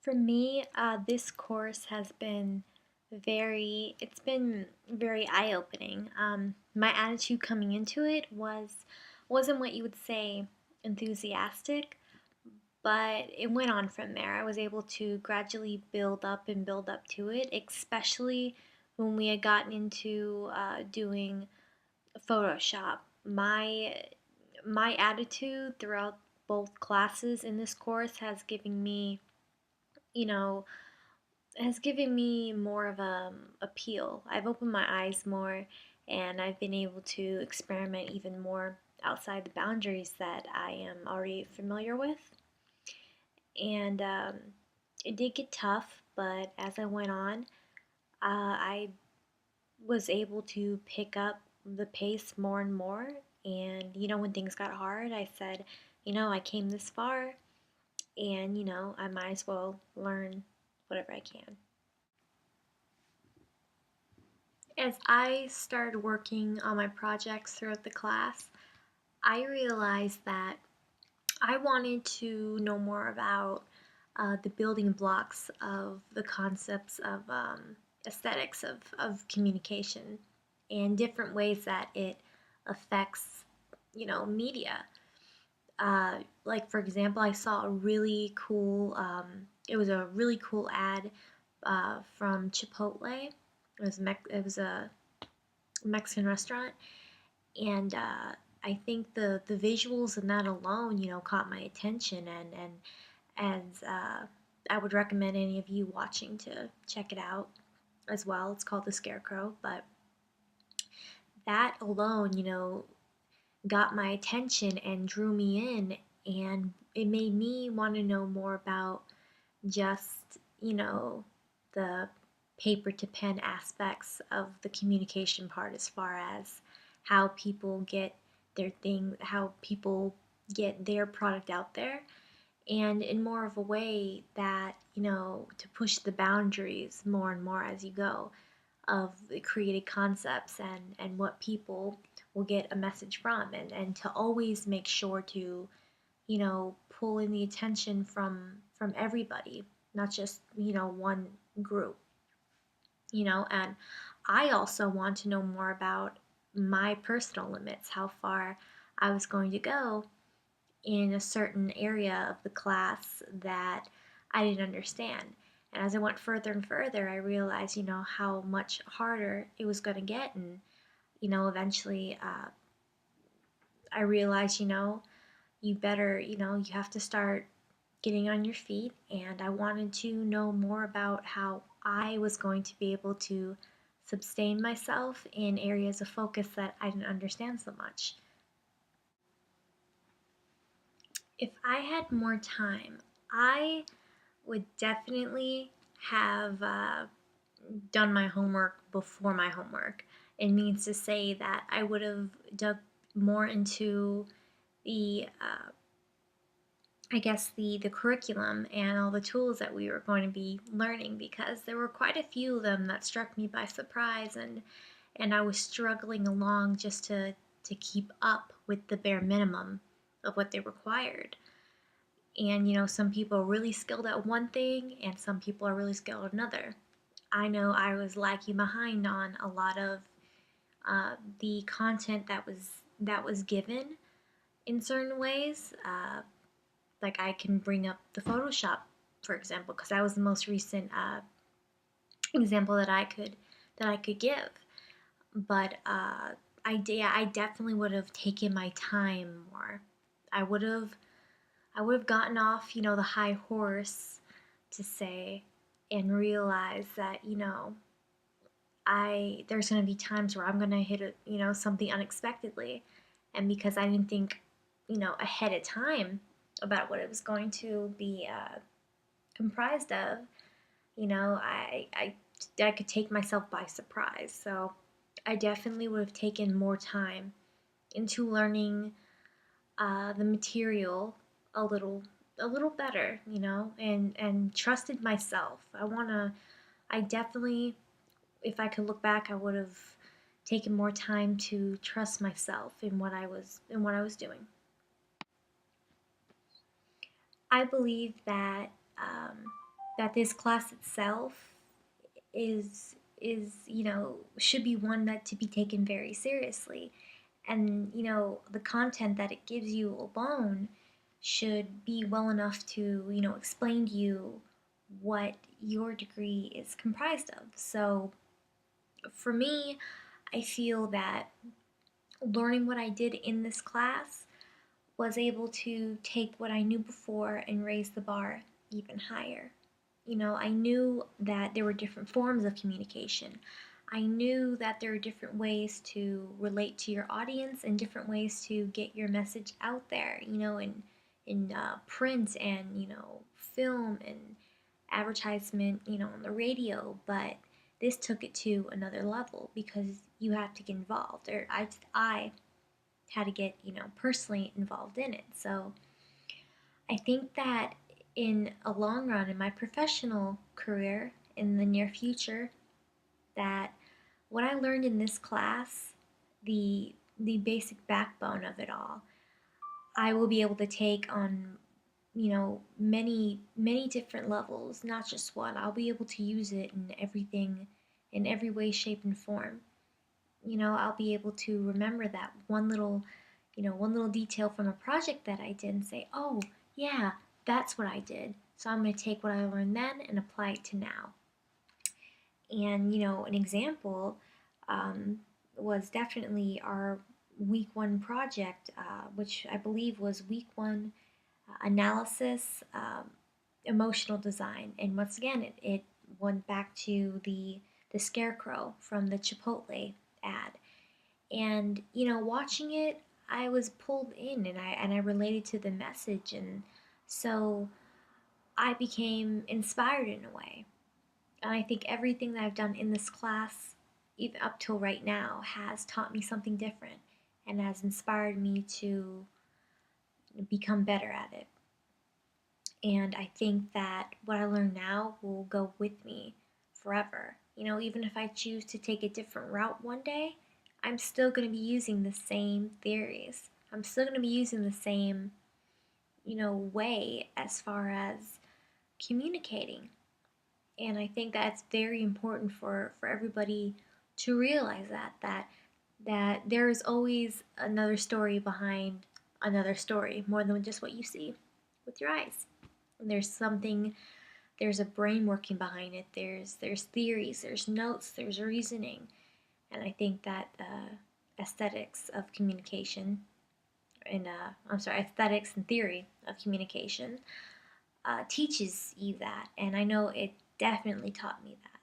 For me, this course has been it's been very eye-opening. My attitude coming into it wasn't what you would say enthusiastic, but it went on from there. I was able to gradually build up to it, especially when we had gotten into doing Photoshop. My attitude throughout both classes in this course you know, has given me more of a appeal. I've opened my eyes more, and I've been able to experiment even more outside the boundaries that I am already familiar with. And it did get tough, but as I went on, I was able to pick up the pace more and more. And when things got hard, I said, I came this far, and I might as well learn whatever I can. As I started working on my projects throughout the class, I realized that I wanted to know more about the building blocks of the concepts of aesthetics of communication and different ways that it affects, media. Like for example, I saw a really cool. It was a really cool ad from Chipotle. It was a Mexican restaurant, and I think the visuals in that alone, caught my attention, and I would recommend any of you watching to check it out as well. It's called The Scarecrow, but that alone, got my attention and drew me in, and it made me want to know more about just, the paper to pen aspects of the communication part as far as how people get how people get their product out there, and in more of a way that, to push the boundaries more and more as you go of the created concepts and what people will get a message from, and to always make sure to pull in the attention from everybody, not just one group. And I also want to know more about my personal limits, how far I was going to go in a certain area of the class that I didn't understand. And as I went further and further, I realized, how much harder it was going to get. And, eventually I realized, you have to start getting on your feet. And I wanted to know more about how I was going to be able to sustain myself in areas of focus that I didn't understand so much. If I had more time, I would definitely have done my homework before my homework. It means to say that I would have dug more into the I guess the curriculum and all the tools that we were going to be learning, because there were quite a few of them that struck me by surprise, and I was struggling along just to keep up with the bare minimum of what they required. And some people are really skilled at one thing and some people are really skilled at another. I know I was lagging behind on a lot of the content that was given in certain ways. Like I can bring up the Photoshop, for example, because that was the most recent example that I could give. But I definitely would have taken my time more. I would have I would have gotten off, the high horse to say and realize that, I there's going to be times where I'm going to hit something unexpectedly, and because I didn't think, ahead of time about what it was going to be comprised of, I could take myself by surprise. So I definitely would have taken more time into learning the material a little a little better, and trusted myself. I definitely, if I could look back, I would have taken more time to trust myself in what I was doing. I believe that that this class itself is should be one that to be taken very seriously, and the content that it gives you alone should be well enough to explain to you what your degree is comprised of. So for me, I feel that learning what I did in this class was able to take what I knew before and raise the bar even higher. I knew that there were different forms of communication. I knew that there are different ways to relate to your audience and different ways to get your message out there, in print and, film and advertisement, on the radio. But this took it to another level because you have to get involved, or I had to get, personally involved in it. So I think that in a long run, in my professional career in the near future, that what I learned in this class, the basic backbone of it all, I will be able to take on many different levels, not just one. I'll be able to use it in everything, in every way, shape, and form. I'll be able to remember that one little detail from a project that I did and say, oh, yeah, that's what I did. So I'm going to take what I learned then and apply it to now. And, an example was definitely our week one project, which I believe was week one analysis, emotional design. And once again, it went back to the scarecrow from the Chipotle ad. And watching it, I was pulled in, and I related to the message, and so I became inspired in a way. And I think everything that I've done in this class, even up till right now, has taught me something different and has inspired me to become better at it. And I think that what I learn now will go with me forever. Even if I choose to take a different route one day, I'm still going to be using the same theories. I'm still going to be using the same, way as far as communicating. And I think that's very important for everybody to realize that there is always another story behind another story, more than just what you see with your eyes. And there's a brain working behind it. There's theories, there's notes, there's reasoning. And I think that aesthetics of communication and aesthetics and theory of communication teaches you that. And I know it definitely taught me that.